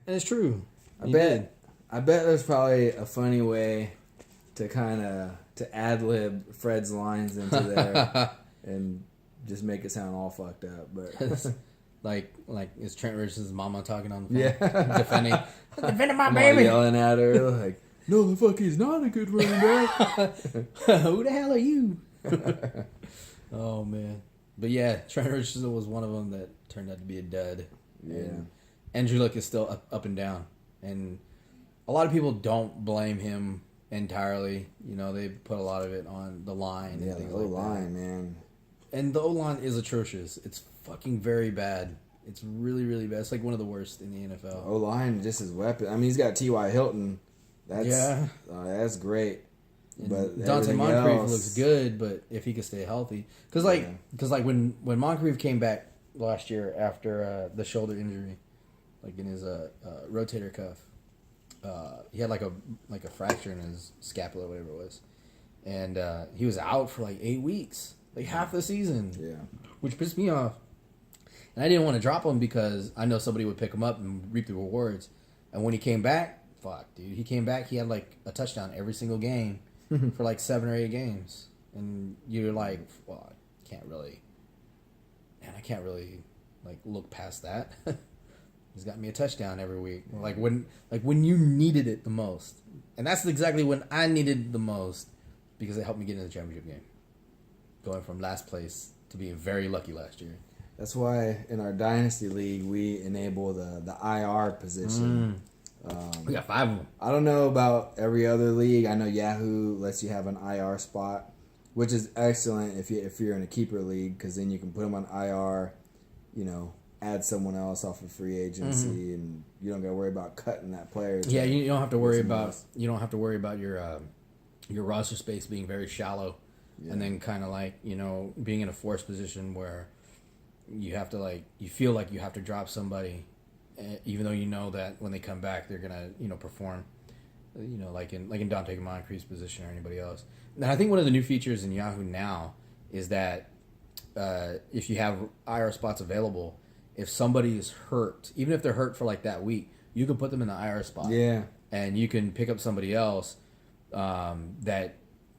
And it's true. I bet there's probably a funny way to kind of to ad-lib Fred's lines into there and just make it sound all fucked up. But like is Trent Richardson's mama talking on the phone? yeah, defending my baby, yelling at her like, "No, the fuck, he's not a good running back." Who the hell are you? Oh man, but yeah, Trent Richardson was one of them that turned out to be a dud. Yeah, and Andrew Luck is still up and down, and a lot of people don't blame him entirely. You know, they put a lot of it on the line. Yeah, and things the O-line, man. And the O-line is atrocious. It's fucking very bad. It's really, really bad. It's like one of the worst in the NFL. O-line, just his weapon. I mean, he's got T.Y. Hilton. That's great. And but Dante Moncrief looks good, but if he could stay healthy, because when Moncrief came back last year after the shoulder injury, like in his rotator cuff, he had like a fracture in his scapula, or whatever it was, and he was out for like 8 weeks, like half the season. Yeah, which pissed me off. And I didn't want to drop him because I know somebody would pick him up and reap the rewards. And when he came back, fuck, dude, he came back. He had like a touchdown every single game for like 7 or 8 games, and you're like, well, I can't really like look past that. He's got me a touchdown every week, like when you needed it the most, and that's exactly when I needed the most because it helped me get into the championship game, going from last place to being very lucky last year. That's why in our dynasty league we enable the IR position. We got 5 of them. I don't know about every other league. I know Yahoo lets you have an IR spot, which is excellent if you're in a keeper league, because then you can put them on IR, you know, add someone else off of free agency, and you don't got to worry about cutting that player. Yeah, you don't have to worry about your roster space being very shallow, and then kind of like, you know, being in a forced position where you have to you feel like you have to drop somebody, even though you know that when they come back they're gonna, you know, perform, you know, like in Dante Moncrief's position or anybody else. And I think one of the new features in Yahoo now is that if you have IR spots available, if somebody is hurt, even if they're hurt for like that week, you can put them in the IR spot. Yeah, and you can pick up somebody else that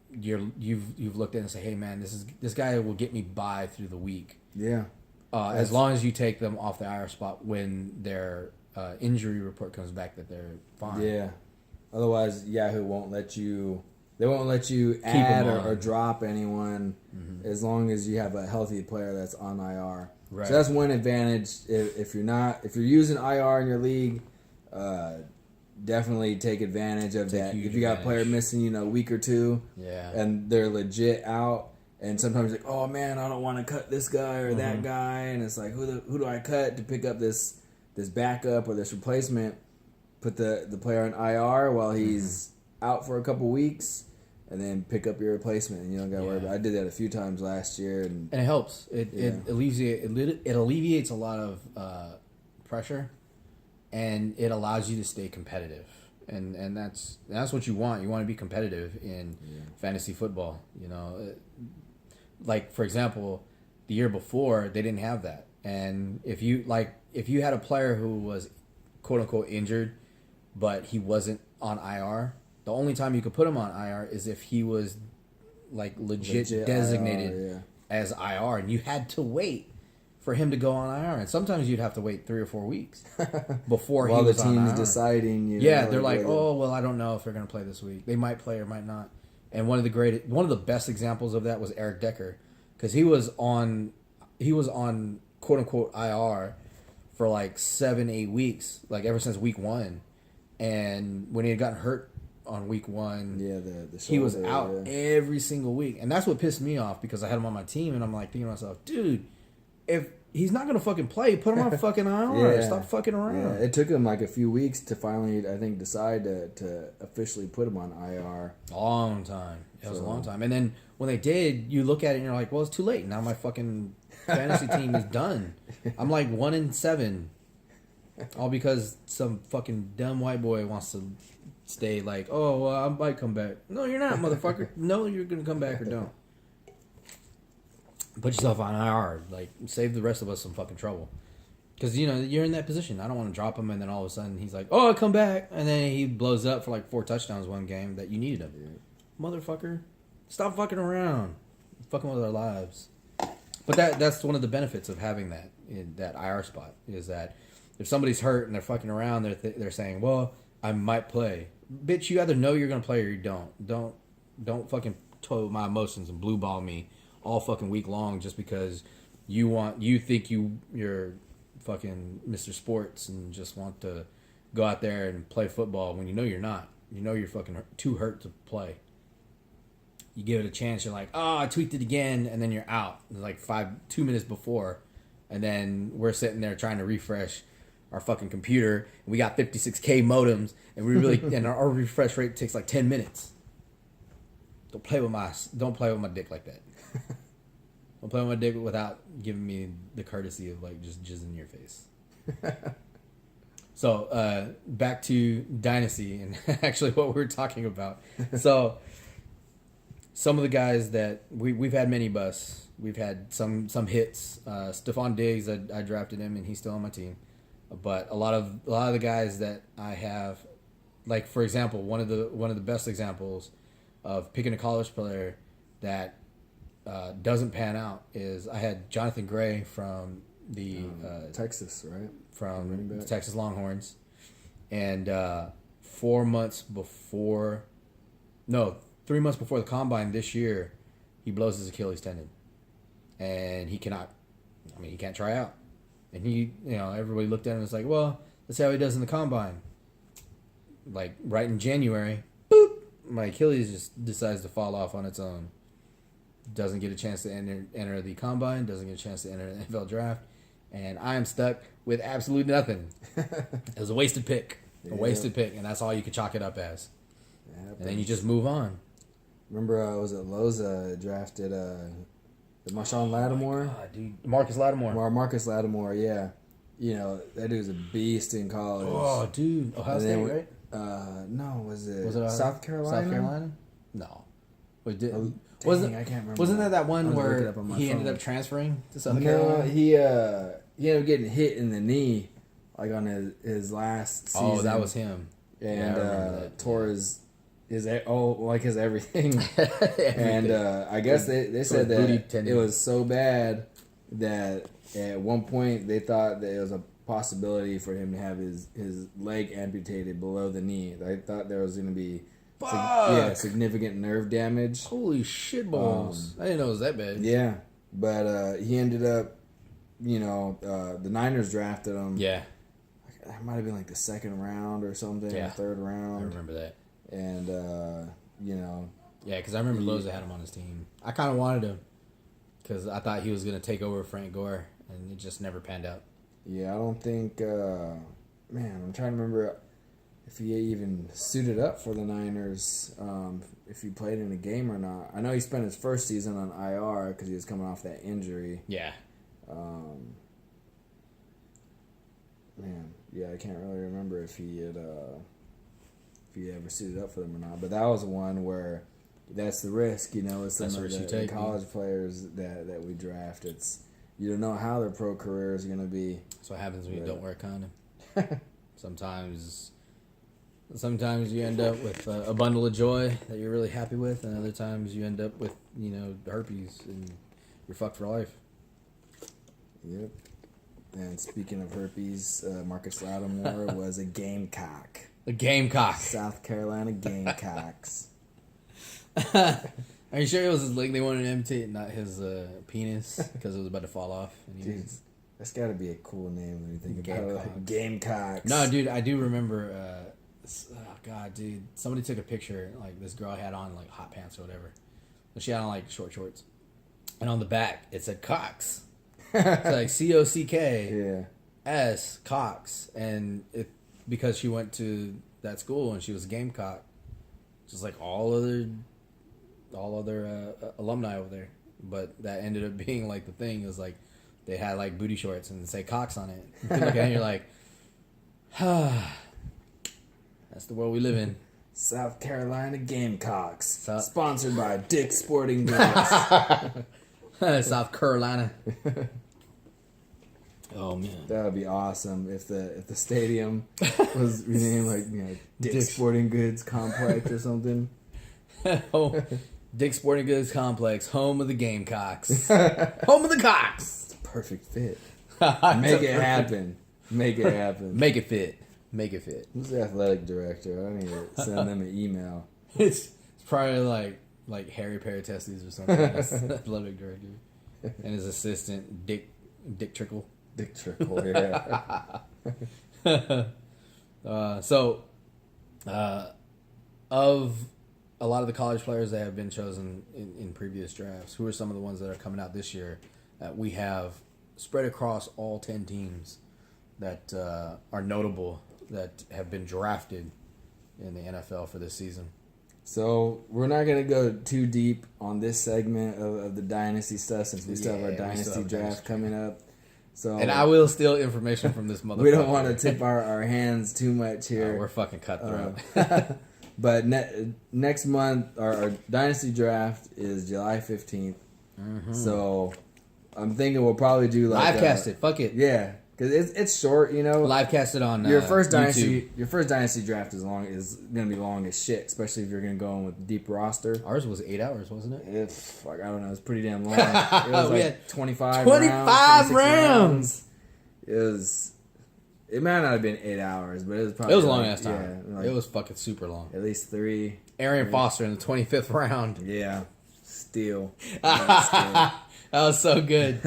you've looked at and say, hey man, this guy will get me by through the week. Yeah. As long as you take them off the IR spot when their injury report comes back that they're fine. Yeah. Otherwise, Yahoo won't let you. They won't let you add or drop anyone as long as you have a healthy player that's on IR. Right. So that's one advantage. If you're using IR in your league, definitely take advantage of that. If you got a player missing, you know, a week or two, and they're legit out. And sometimes like, oh man, I don't want to cut this guy or that guy, and it's like, who do I cut to pick up this backup or this replacement? Put the player on IR while he's out for a couple weeks, and then pick up your replacement, and you don't got to worry about it. I did that a few times last year, and it helps. It alleviates a lot of pressure, and it allows you to stay competitive. And that's what you want. You want to be competitive in fantasy football, you know. Like, for example, the year before, they didn't have that. And if you had a player who was quote unquote injured, but he wasn't on IR, the only time you could put him on IR is if he was like legit designated IR, as IR, and you had to wait for him to go on IR. And sometimes you'd have to wait 3 or 4 weeks before he was on IR. While the team's deciding, you know. Yeah, they're like, oh, well, I don't know if they're going to play this week. They might play or might not. And one of the best examples of that was Eric Decker, because he was on quote unquote IR for like 7-8 weeks, like ever since week 1. And when he had gotten hurt on week 1, the shoulder, he was out every single week. And that's what pissed me off, because I had him on my team, and I'm like thinking to myself, dude, if he's not gonna fucking play, put him on fucking IR. Stop fucking around. Yeah, it took him like a few weeks to finally, I think, decide to officially put him on IR. Long time. It was a long time. And then when they did, you look at it and you're like, well, it's too late. Now my fucking fantasy team is done. I'm like 1-7, all because some fucking dumb white boy wants to stay like, oh, well, I might come back. No, you're not, motherfucker. No, you're gonna come back or don't. Put yourself on IR. Like, save the rest of us some fucking trouble. Because, you're in that position. I don't want to drop him, and then all of a sudden he's like, oh, I'll come back. And then he blows up for like 4 touchdowns one game that you needed him. Yeah. Motherfucker. Stop fucking around. Fucking with our lives. But that's one of the benefits of having that in that IR spot is that if somebody's hurt and they're fucking around, they're saying, well, I might play. Bitch, you either know you're going to play or you don't. Don't fucking tow my emotions and blue ball me all fucking week long just because you think you're fucking Mr. Sports and just want to go out there and play football when you know you're not. You know you're fucking too hurt to play. You give it a chance, you're like, oh, I tweaked it again, and then you're out. It's like 2 minutes before, and then we're sitting there trying to refresh our fucking computer. And we got 56K modems, and we really and our refresh rate takes like 10 minutes. Don't play with my dick like that. Don't play with my dick without giving me the courtesy of like just jizzing in your face. So back to Dynasty and actually what we were talking about. So some of the guys that we've had many busts. We've had some hits. Stephon Diggs, I drafted him and he's still on my team. But a lot of the guys that I have, like for example, one of the best examples of picking a college player that doesn't pan out is I had Jonathan Gray from the Texas, right? From the Texas Longhorns, and 3 months before the combine this year, he blows his Achilles tendon, and he can't try out, and everybody looked at him and was like, well, let's see how he does in the combine. Like right in January, boop, my Achilles just decides to fall off on its own. Doesn't get a chance to enter the combine. Doesn't get a chance to enter the NFL draft. And I am stuck with absolutely nothing. It was a wasted pick. A wasted pick. And that's all you could chalk it up as. And then you just move on. Remember, was it Loza drafted Marshawn Lattimore? Oh God, dude. Marcus Lattimore. Marcus Lattimore, yeah. That dude's a beast in college. Oh, dude. Ohio State, right? No, was it South Carolina? South Carolina? No. Wait, I can't remember. Wasn't that one where he ended up transferring to South Carolina? No, he ended up getting hit in the knee, like on his last season. Oh, that was him. And tore his everything. And I guess they said that it was so bad that at one point they thought that it was a possibility for him to have his leg amputated below the knee. They thought there was going to be significant nerve damage. Holy shit balls. I didn't know it was that bad. Yeah. But he ended up, the Niners drafted him. Yeah. It might have been like the second round or something, or third round. I remember that. And, Yeah, because I remember Loza had him on his team. I kind of wanted him because I thought he was going to take over Frank Gore, and it just never panned out. Yeah, I don't think, I'm trying to remember if he even suited up for the Niners, if he played in a game or not. I know he spent his first season on IR because he was coming off that injury. Yeah. I can't really remember if he ever suited up for them or not. But that was one where that's the risk, with some of the college players that we draft. You don't know how their pro career is going to be. That's what happens when you don't wear a condom. Sometimes you end up with a bundle of joy that you're really happy with, and other times you end up with, herpes, and you're fucked for life. Yep. And speaking of herpes, Marcus Lattimore was a Gamecock. A Gamecock. South Carolina Gamecocks. Are you sure it was his leg they wanted to amputate, not his penis, because it was about to fall off? Dude, that's got to be a cool name when you think about it. Like Gamecocks. No, dude, I do remember. God, dude, somebody took a picture. Like this girl had on like hot pants or whatever. She had on like short shorts, and on the back it said Cox. It's like COCK. S Cox, and because she went to that school and she was a Gamecock, just like all other alumni over there. But that ended up being like the thing. It was like they had like booty shorts and say Cox on it. You look at it and you're like, that's the world we live in. South Carolina Gamecocks, sponsored by Dick's Sporting Goods. South Carolina. Oh man, that would be awesome if the stadium was renamed like Dick's Sporting Goods Complex or something. Oh, Dick's Sporting Goods Complex, home of the Gamecocks, home of the Cocks. It's a perfect fit. Make it happen. Make it happen. Make it fit. Make it fit. Who's the athletic director? I need to send them an email. It's probably like Harry Paratestes or something. That's the athletic director, and his assistant Dick Trickle. Dick Trickle, yeah. Of a lot of the college players that have been chosen in previous drafts, who are some of the ones that are coming out this year that we have spread across all 10 teams that are notable that have been drafted in the NFL for this season? So we're not going to go too deep on this segment of the dynasty stuff since we still have our dynasty draft coming up. So, and I will steal information from this motherfucker. We don't want to tip our hands too much here. We're fucking cutthroat. But next month, our dynasty draft is July 15th. Mm-hmm. So I'm thinking we'll probably do like live cast it. Fuck it. Yeah, because it's short, Live cast it on your first dynasty. YouTube. Your first dynasty draft is gonna be long as shit, especially if you're gonna go in with a deep roster. Ours was 8 hours, wasn't it? It's I don't know. It's pretty damn long. It was like 25 rounds. It might not have been 8 hours, but it was probably. It was a long ass time. Yeah, it was fucking super long. At least 3. Arian Foster in the 25th round. Yeah, steal. That was so good.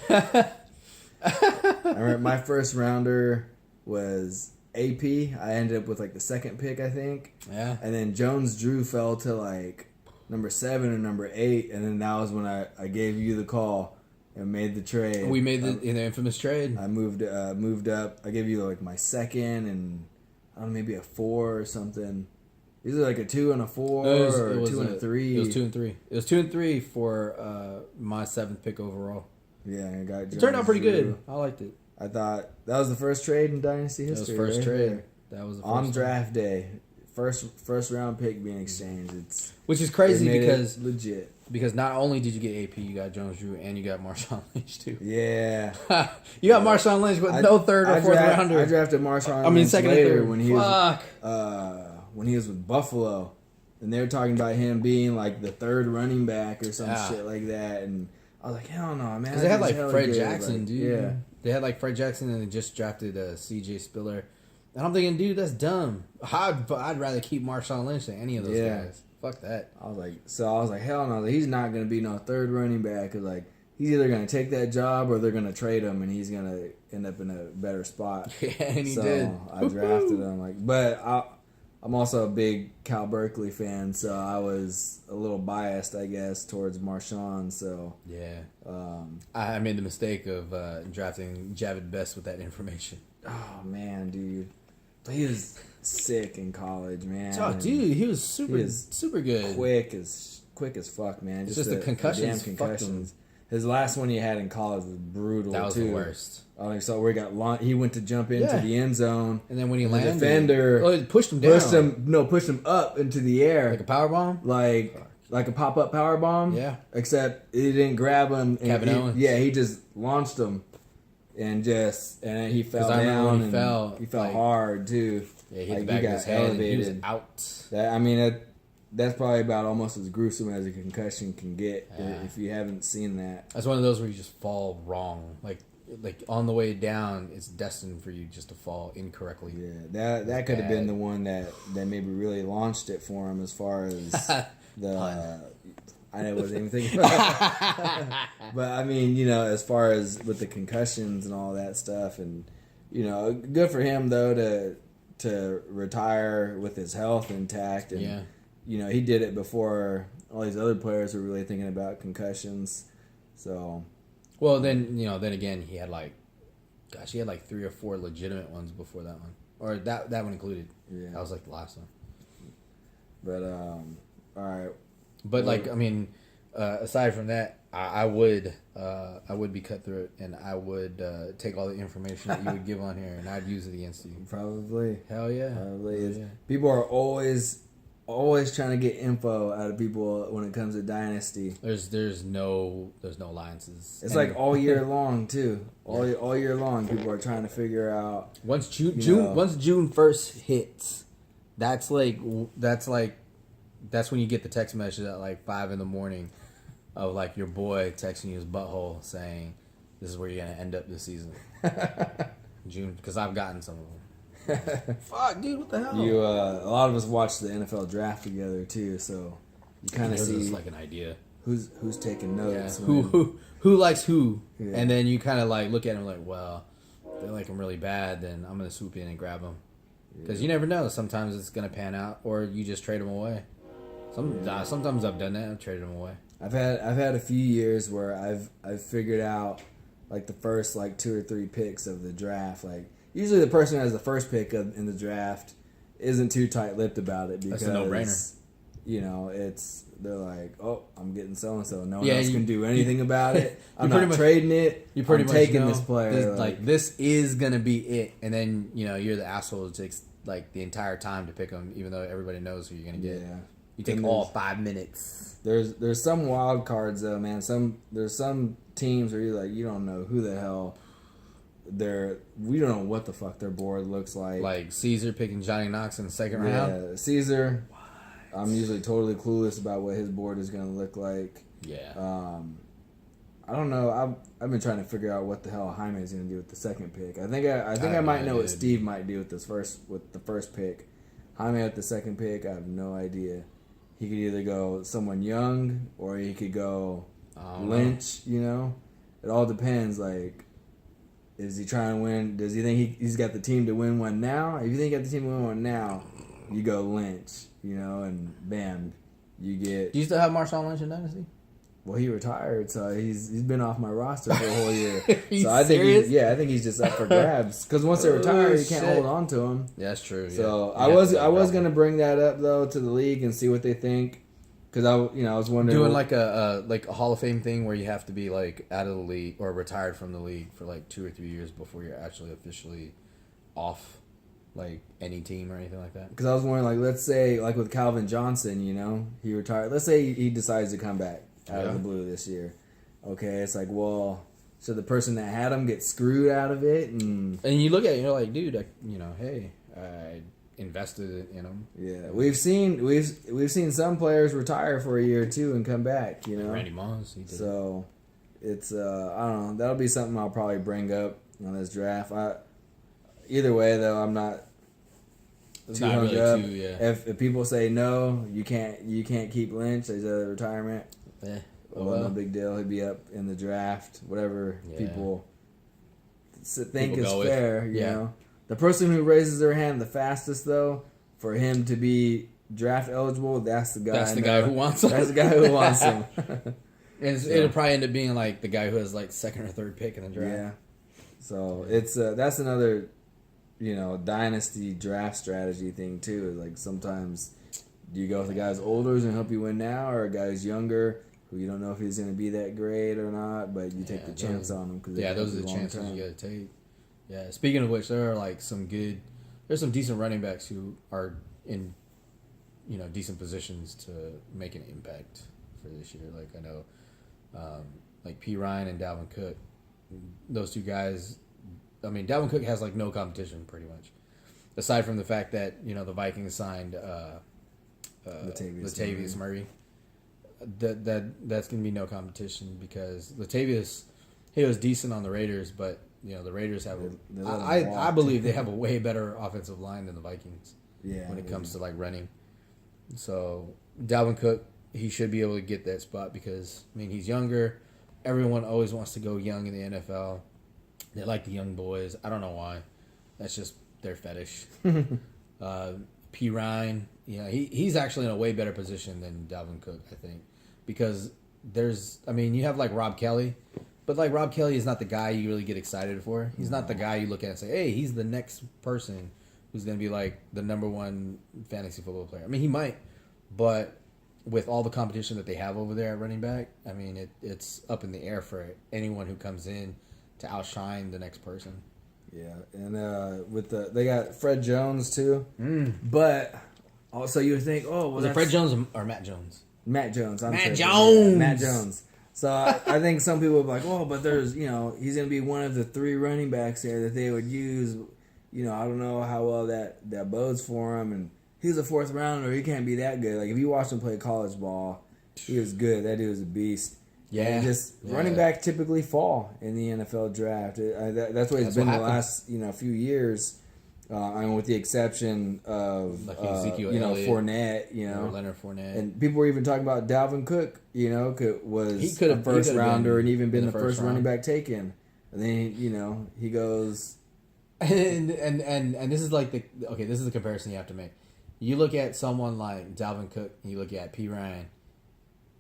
I remember my first rounder was AP. I ended up with like the second pick, I think. Yeah. And then Jones-Drew fell to like number 7 or number 8, and then that was when I gave you the call and made the trade. We made the infamous trade. I moved up. I gave you like my second and I don't know, maybe a 4 or something. Either like a 2 and a 4 or 2 and a 3. It was 2 and 3. It was 2 and 3 for my 7th pick overall. Yeah, I got. It turned out pretty good. I liked it. I thought that was the first trade in dynasty history. That was first trade. There. That was the on first draft day. First round pick being exchanged. Which is crazy because legit. Because not only did you get AP, you got Jones-Drew, and you got Marshawn Lynch too. Yeah, you got Marshawn Lynch with no third or fourth rounder. I drafted Marshawn. Lynch second later and third. when he was with Buffalo, and they were talking about him being like the third running back or some shit like that, and I was like, hell no, man. Because they had like Fred Jackson, like, dude. Yeah, they had like Fred Jackson, and they just drafted C.J. Spiller. And I'm thinking, dude, that's dumb. I'd rather keep Marshawn Lynch than any of those guys. Fuck that. I was like, hell no. He's not going to be no third running back. Cause like, he's either going to take that job or they're going to trade him and he's going to end up in a better spot. Yeah, and he did. I drafted him. But I'm also a big Cal Berkeley fan, so I was a little biased, I guess, towards Marshawn. So yeah, I made the mistake of drafting Javid Best with that information. Oh man, dude. But he was sick in college, man. Oh, dude, he was super good. Quick as fuck, man. Just the concussions. Damn concussions. His last one he had in college was brutal. That was too. The worst. So we got he went to jump into the end zone, and then when he landed, the defender it pushed him down. Pushed him up into the air like a power bomb, like a pop up power bomb. Yeah, except he didn't grab him. Kevin Owens. Yeah, he just launched him. And then he fell down. He fell hard too. Yeah, he hit the back of his head. Elevated. And he was out. That's probably about almost as gruesome as a concussion can get if you haven't seen that. That's one of those where you just fall wrong. Like on the way down, it's destined for you just to fall incorrectly. Yeah, that could have been the one that maybe really launched it for him as far as the. I wasn't even thinking about that. But I mean, as far as with the concussions and all that stuff, and good for him though to retire with his health intact, and he did it before all these other players were really thinking about concussions. So, well, then again, he had like 3 or 4 legitimate ones before that one, or that one included. Yeah, that was like the last one. But all right. But aside from that, I would be cutthroat, and I would take all the information that you would give on here, and I'd use it against you. Probably. Hell yeah. Probably is. Yeah. People are always always trying to get info out of people when it comes to dynasty. There's no alliances. It's like all year long too. All year long, people are trying to figure out. Once June 1st hits, that's when you get the text message at like 5 a.m. of like your boy texting you his butthole saying, "This is where you're gonna end up this season." June, because I've gotten some of them. Fuck, dude, what the hell? A lot of us watch the NFL draft together too, so you kind of see like an idea who's taking notes. Yeah. Who likes who, yeah. And then you kind of like look at them like, well, if they like him really bad, then I'm gonna swoop in and grab them because you never know. Sometimes it's gonna pan out, or you just trade them away. Sometimes I've done that. I've traded them away. I've had a few years where I've figured out like the first like 2 or 3 picks of the draft, like. Usually the person who has the first pick in the draft isn't too tight-lipped about it because, that's a no-brainer. You know, they're like, oh, I'm getting so-and-so. No one else can do anything about it. I'm not trading it. You pretty much taking this player. This is going to be it. And then, you're the asshole who takes like the entire time to pick them, even though everybody knows who you're going to get. Yeah. You take all 5 minutes. There's some wild cards, though, man. There's some teams where you're like, you don't know who the hell... we don't know what the fuck their board looks like. Like Caesar picking Johnny Knox in the second round? Yeah, Caesar. What? I'm usually totally clueless about what his board is going to look like. Yeah. I don't know. I've been trying to figure out what the hell Jaime is going to do with the second pick. I think I might know what Steve might do with the first pick. Jaime at the second pick, I have no idea. He could either go someone young or he could go Lynch, It all depends, like... Is he trying to win? Does he think he's got the team to win one now? If you think you got the team to win one now, you go Lynch, and bam, you get... Do you still have Marshawn Lynch in Dynasty? Well, he retired, so he's been off my roster for a whole year. So I think I think he's just up for grabs. Because once they retire, you can't hold on to him. Yeah, that's true. So I was gonna bring that up though to the league and see what they think. Because I was wondering, doing like a Hall of Fame thing where you have to be like out of the league or retired from the league for like 2 or 3 years before you're actually officially off like any team or anything like that. Because I was wondering, like, let's say like with Calvin Johnson, he retired. Let's say he decides to come back out of the blue this year. Okay, it's like, well, so the person that had him gets screwed out of it, and you look at it, you're like, dude, hey, I invested in them. Yeah, we've seen some players retire for a year or two and come back. Randy Moss. He did. So it's I don't know. That'll be something I'll probably bring up on this draft. Either way though, I'm not too hung up. If people say no, you can't keep Lynch as a retirement. Yeah. Well, no big deal. He'd be up in the draft. Whatever people think is fair. You know. The person who raises their hand the fastest, though, for him to be draft eligible, that's the guy. That's the guy who wants him. That's the guy who wants him. It'll probably end up being like the guy who has like second or third pick in the draft. Yeah. So it's that's another, dynasty draft strategy thing too. Like sometimes, do you go with the guy who's older and help you win now, or a guy who's younger who you don't know if he's going to be that great or not, but you take the chance on him because those are the chances you got to take. Yeah, speaking of which, there are like there's some decent running backs who are in, decent positions to make an impact for this year. Like I know, like P. Ryan and Dalvin Cook, those two guys. I mean, Dalvin Cook has like no competition pretty much, aside from the fact that the Vikings signed Latavius Murray. That's gonna be no competition because Latavius, he was decent on the Raiders, but. The Raiders have I believe they have a way better offensive line than the Vikings. Yeah, when it comes to like running. So Dalvin Cook, he should be able to get that spot because he's younger. Everyone always wants to go young in the NFL. They like the young boys. I don't know why. That's just their fetish. P. Ryan, he's actually in a way better position than Dalvin Cook, I think, because you have like Rob Kelly. But like Rob Kelly is not the guy you really get excited for. He's not the guy you look at and say, "Hey, he's the next person who's going to be like the number one fantasy football player." I mean, he might, but with all the competition that they have over there at running back, it's up in the air for anyone who comes in to outshine the next person. Yeah, and they got Fred Jones too, but Also, you would think, oh, well, was it Fred Jones or Matt Jones? Matt Jones. Matt Jones. Matt Jones. So I think some people are like, oh, but there's, he's going to be one of the 3 running backs there that they would use. I don't know how well that bodes for him. And he's a 4th rounder. He can't be that good. Like, if you watch him play college ball, he was good. That dude was a beast. Yeah. Running back typically fall in the NFL draft. That's what it's been the last, few years. With the exception of like Ezekiel Elliott, Fournette, or Leonard Fournette, and people were even talking about Dalvin Cook. Was a first rounder and even been the first running back taken. And then he goes, and this is like this is the comparison you have to make. You look at someone like Dalvin Cook, you look at P. Ryan,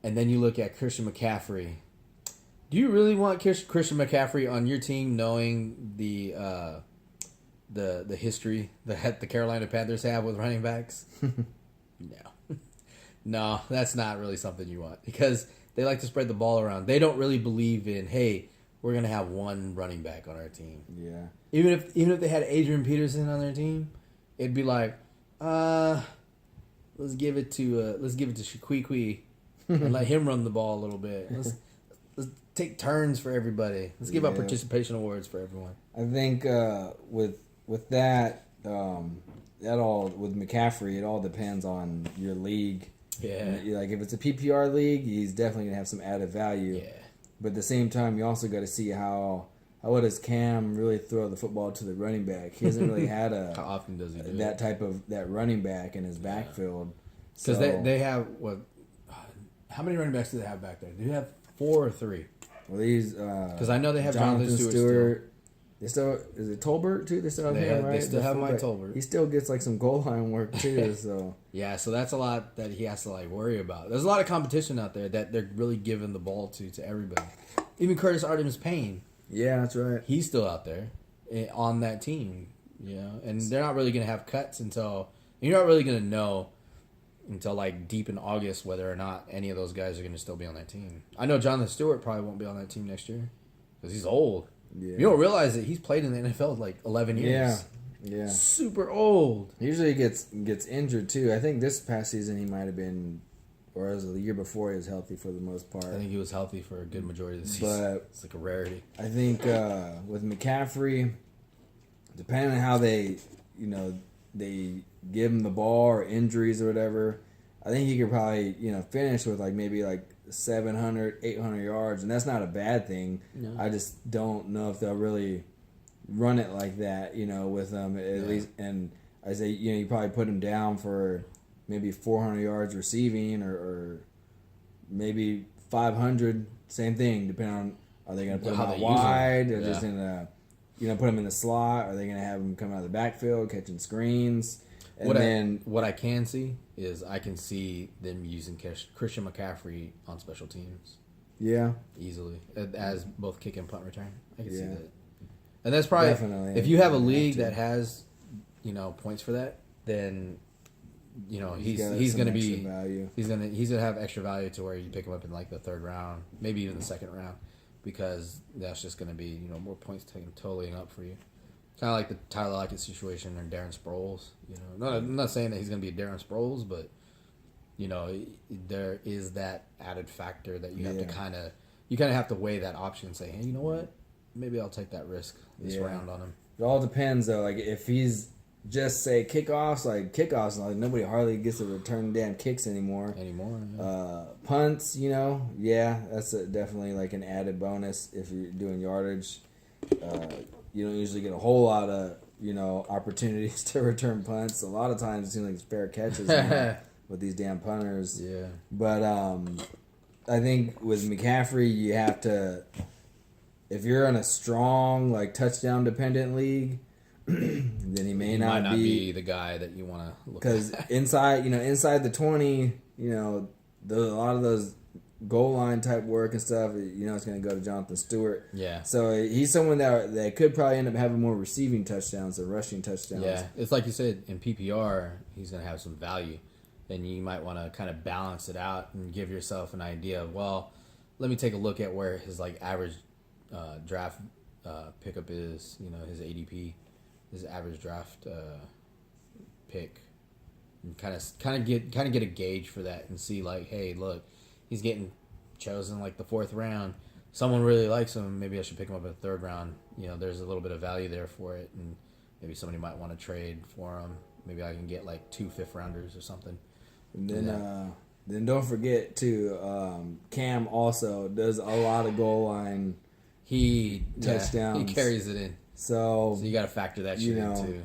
and then you look at Christian McCaffrey. Do you really want Christian McCaffrey on your team, knowing the history that the Carolina Panthers have with running backs? No, that's not really something you want, because they like to spread the ball around. They don't really believe in, hey, we're gonna have one running back on our team. Yeah. Even if they had Adrian Peterson on their team, it'd be like, let's give it to Shaquiqui and let him run the ball a little bit. Let's take turns for everybody. Let's give out participation awards for everyone. I think with that all with McCaffrey, it all depends on your league. Yeah. Like if it's a PPR league, he's definitely gonna have some added value. Yeah. But at the same time, you also got to see how does Cam really throw the football to the running back? He hasn't really had how often does he do that type of that running back in his backfield. Because they have how many running backs do they have back there? Do you have 4 or 3? Well, these because I know they have Jonathan Stewart. They still is it Tolbert too? They still have him, right? They still have Mike Tolbert. He still gets like some goal line work too. So yeah, so that's a lot that he has to worry about. There's a lot of competition out there that they're really giving the ball to everybody. Even Curtis Artemis Payne. Yeah, that's right. He's still out there on that team, and they're not really going to have cuts until you're not really going to know until deep in August whether or not any of those guys are going to still be on that team. I know Jonathan Stewart probably won't be on that team next year because he's old. Yeah. You don't realize that he's played in the NFL 11 years. Yeah. Super old. He usually gets injured too. I think this past season he might have been, or was it the year before, he was healthy for the most part. I think he was healthy for a good majority of the season. But it's like a rarity. I think with McCaffrey, depending on how they give him the ball or injuries or whatever, I think he could probably finish with maybe 700, 800 yards, and that's not a bad thing. No. I just don't know if they'll really run it like that, with them at least. And I say, you probably put him down for maybe 400 yards receiving or maybe 500, same thing, depending on are they going to put him out wide or just going to put him in the slot? Are they going to have him come out of the backfield catching screens? And what I can see is I can see them using Christian McCaffrey on special teams. Yeah. Easily. As both kick and punt return. I can see that. And that's probably, definitely, if you have a league that has, points for that, then, he's going to be, value. He's going to have extra value to where you pick him up in the 3rd round, maybe even the 2nd round, because that's just going to be, more points taken totally up for you. Kind of like the Tyler Lockett situation or Darren Sproles. I'm not saying that he's going to be a Darren Sproles, but there is that added factor that you have to kind of have to weigh that option and say, hey, you know what? Maybe I'll take that risk this round on him. It all depends though. If he's just say kickoffs, nobody hardly gets to return damn kicks anymore. Yeah. Punts, that's definitely an added bonus if you're doing yardage. You don't usually get a whole lot of, opportunities to return punts. A lot of times it seems like it's fair catches with these damn punters. Yeah. But I think with McCaffrey, you have to, if you're in a strong, touchdown dependent league, then he might not be the guy that you want to look at. Because inside the 20, a lot of those goal line type work and stuff, it's going to go to Jonathan Stewart. Yeah. So he's someone that could probably end up having more receiving touchdowns than rushing touchdowns. Yeah. It's like you said, in PPR, he's going to have some value. Then you might want to kind of balance it out and give yourself an idea of, well, let me take a look at where his average draft pickup is, his ADP, his average draft pick. and kind of get a gauge for that and see like, hey, look, he's getting chosen like the 4th round. Someone really likes him. Maybe I should pick him up in the 3rd round. You know, there's a little bit of value there for it, and maybe somebody might want to trade for him. Maybe I can get like 2 5th rounders or something. And then don't forget too, Cam also does a lot of goal line. Touchdowns. He carries it in. So you got to factor that shit in too.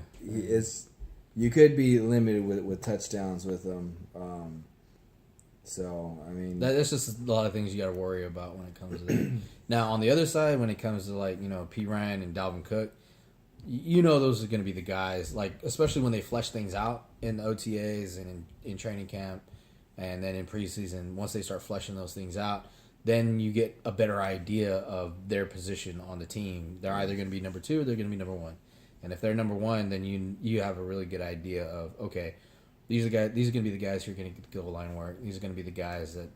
You could be limited with touchdowns with him. So I mean, that's just a lot of things you got to worry about when it comes to that. Now on the other side, when it comes to like P. Ryan and Dalvin Cook, those are going to be the guys. Like especially when they flesh things out in the OTAs and in training camp, and then in preseason. Once they start fleshing those things out, then you get a better idea of their position on the team. They're either going to be number 2 or they're going to be number 1. And if they're number 1, then you have a really good idea of, okay, these are going to be the guys who are going to get the goal line work. These are going to be the guys that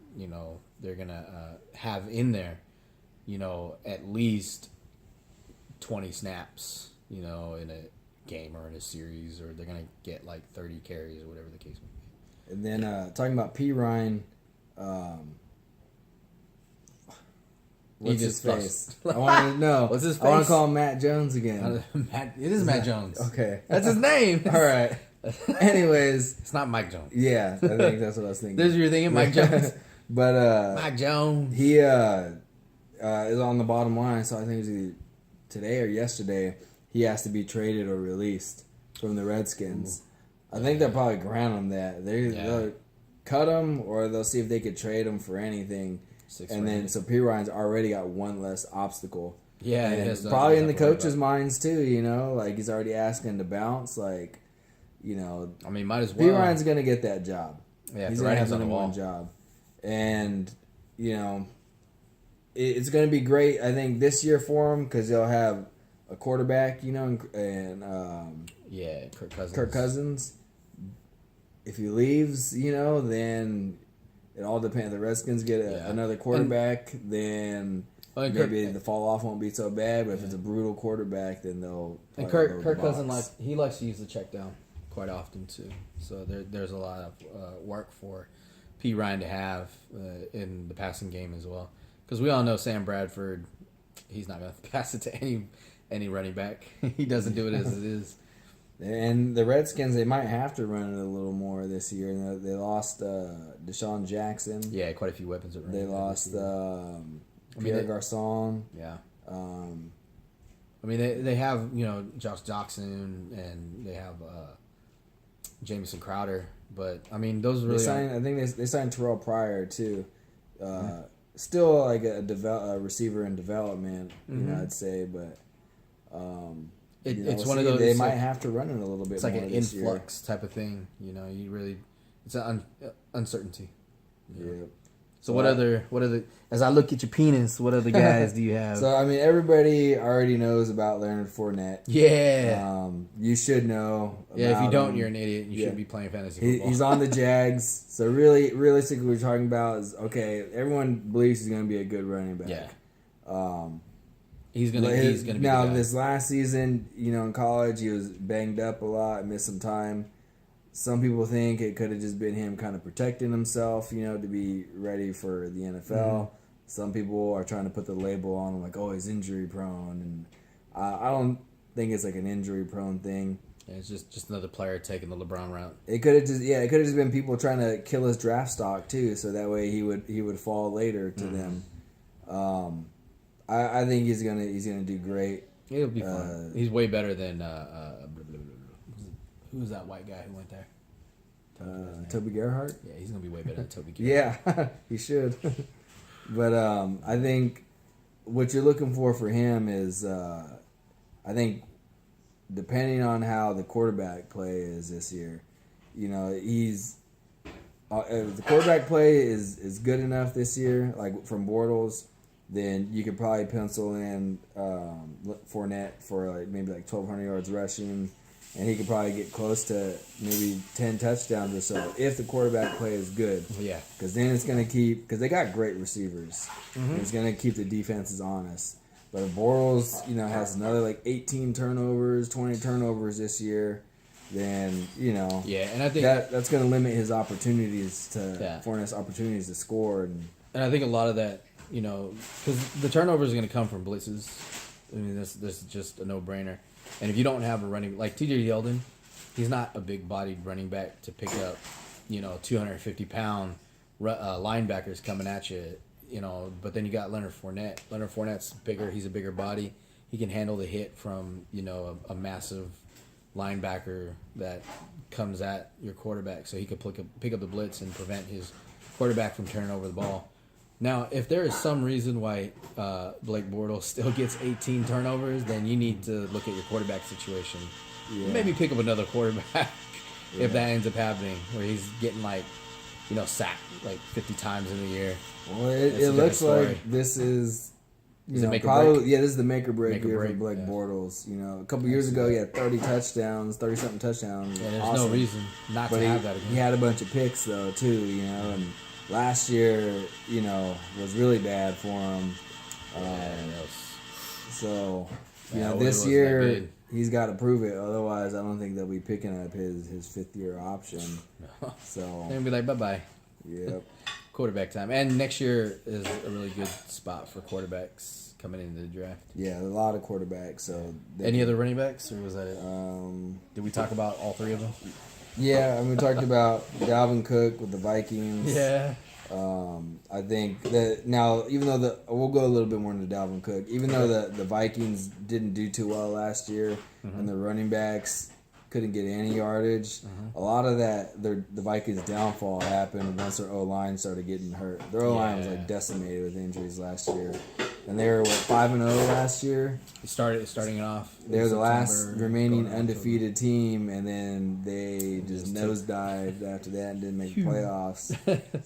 they're going to have in there, at least 20 snaps, in a game or in a series, or they're going to get like 30 carries or whatever the case may be. And then talking about P. Ryan. What's his face? I want to know. What's his face? I want to call him Matt Jones again. It is Matt Jones. Okay. That's his name. All right. Anyways. It's not Mike Jones. Yeah, I think that's what I was thinking. You're thinking Mike Jones. But Mike Jones. He is on the bottom line, so I think it was either today or yesterday he has to be traded or released from the Redskins. Ooh. I think they'll probably grant him that. They'll cut him or they'll see if they could trade him for anything. So P. Ryan's already got one less obstacle. Yeah, and probably in the coaches' minds too. Like he's already asking to bounce. Like, I mean, might as well. P. Ryan's gonna get that job. Yeah, he's gonna have the number 1 job, and it's gonna be great. I think this year for him because they'll have a quarterback. And Kirk Cousins. If he leaves, then. It all depends. The Redskins get another quarterback, then maybe the fall off won't be so bad. But if it's a brutal quarterback, then they'll. And Kirk Cousins likes to use the check down quite often too. So there's a lot of work for P. Ryan to have in the passing game as well. Because we all know Sam Bradford, he's not going to pass it to any running back. He doesn't do it as it is. And the Redskins, they might have to run it a little more this year. They lost Deshaun Jackson. Yeah, quite a few weapons at running. They lost Pierre Garçon. Yeah. They have Josh Doxson and they have Jamison Crowder, but those really. I think they signed Terrell Pryor too. Still like a receiver in development, I'd say, but. It's one of those. They might have to run it a little bit. It's like an influx type of thing. It's an uncertainty. Yeah. So what other as I look at your penis, what other guys do you have? So everybody already knows about Leonard Fournette. Yeah. You should know. Yeah. If you don't, you're an idiot. You shouldn't be playing fantasy football. He's on the Jags. So really, realistically, what we're talking about is everyone believes he's going to be a good running back. Yeah. He's gonna be now. This last season, in college, he was banged up a lot, missed some time. Some people think it could have just been him kind of protecting himself, to be ready for the NFL. Mm-hmm. Some people are trying to put the label on him, like, oh, he's injury prone, and I don't think it's like an injury prone thing. Yeah, it's just another player taking the LeBron route. It could have just been people trying to kill his draft stock too, so that way he would fall later to them. I think he's gonna do great. It'll be fun. He's way better than who's that white guy who went there? Toby Gerhart. Yeah, he's gonna be way better than Toby Gerhart. Yeah, he should. But I think what you're looking for him is, I think, depending on how the quarterback play is this year, he's if the quarterback play is good enough this year, like from Bortles. Then you could probably pencil in Fournette for maybe 1,200 yards rushing, and he could probably get close to maybe 10 touchdowns or so if the quarterback play is good. Yeah. Because then it's going to because they got great receivers. Mm-hmm. It's going to keep the defenses honest. But if Bortles, has another 18 turnovers, 20 turnovers this year, then you know, and I think that's going to limit his opportunities Fournette's opportunities to score, and I think a lot of that, you know, because the turnovers are going to come from blitzes. I mean, this is just a no-brainer. And if you don't have a running like T.J. Yeldon, he's not a big-bodied running back to pick up, you know, 250-pound linebackers coming at you, you know. But then you got Leonard Fournette. Leonard Fournette's bigger. He's a bigger body. He can handle the hit from, you know, a massive linebacker that comes at your quarterback. So he could pick up the blitz and prevent his quarterback from turning over the ball. Now, if there is some reason why Blake Bortles still gets 18 turnovers, then you need to look at your quarterback situation. Yeah. Maybe pick up another quarterback if that ends up happening, where he's getting sacked 50 times in a year. Well, it looks like this is probably this is the make or break year for Blake Bortles. You know, a couple years ago he had 30-something touchdowns. Yeah, there's no reason not to have that again. He had a bunch of picks though too, you know, and last year, you know, was really bad for him. So, you know, this year he's got to prove it. Otherwise, I don't think they'll be picking up his 5th-year option. So they'll be like, bye-bye. Yep. Quarterback time. And next year is a really good spot for quarterbacks coming into the draft. Yeah, a lot of quarterbacks. So any other running backs, or was that it? Did we talk about all 3 of them? Yeah, I mean, we talked about Dalvin Cook with the Vikings. Yeah. I think that now, even though we'll go a little bit more into Dalvin Cook, even though the Vikings didn't do too well last year, and the running backs couldn't get any yardage, a lot of that the Vikings' downfall happened once their O-line started getting hurt. Their O-line was decimated with injuries last year. And they were 5-0 last year. Starting it off. They were the last remaining undefeated team, and then they just nosedived after that and didn't make the playoffs.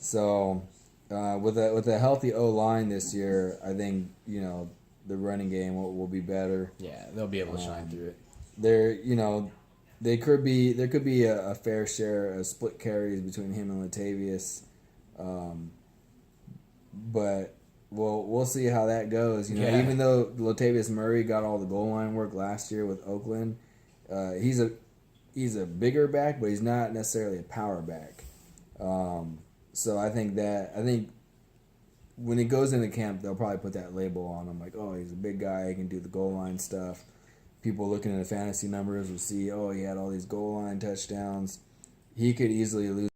So, with a healthy O line this year, I think the running game will be better. Yeah, they'll be able to shine through it. There could be a fair share of split carries between him and Latavius, but. Well, we'll see how that goes. Even though Latavius Murray got all the goal line work last year with Oakland, he's a bigger back, but he's not necessarily a power back. So I think when he goes into camp, they'll probably put that label on him, like, oh, he's a big guy, he can do the goal line stuff. People looking at the fantasy numbers will see, oh, he had all these goal line touchdowns. He could easily lose